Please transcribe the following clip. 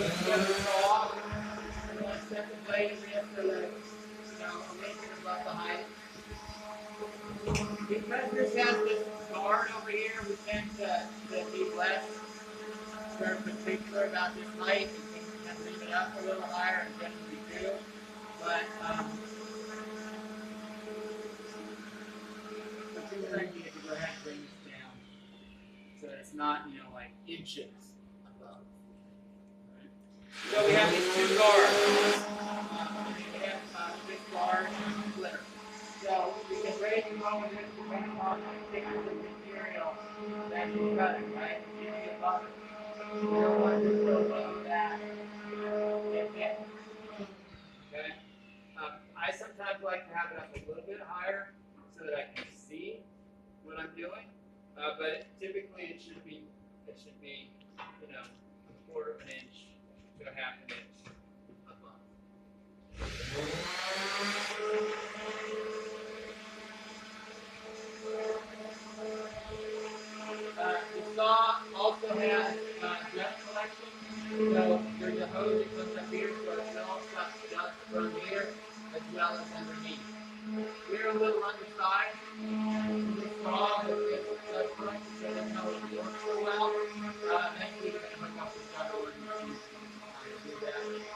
saw, set the blade in there so that, a little bit above the height. Because this has this guard over here, we tend to be less sort of particular about this height and things can leave it up a little higher and generally do. But this idea to go ahead and bring this down so that it's not, like inches above. Right? So we have these two guards. We have this guard and splitter. So we can raise and lower this depending on the thickness of the material that you're cutting, right? If you get above it. You don't want to go above that. Okay? I sometimes like to have it up a little bit higher so that I can see what I'm doing. But typically it should be a quarter of an inch to a half an inch above. The saw also has dust collection. So there's a hose that comes up here, so it also dust from here as well as underneath. We're a little undersized. This saw has this dust collection, so that's how it works so well. Eventually we're going to hook up the gutter and do that.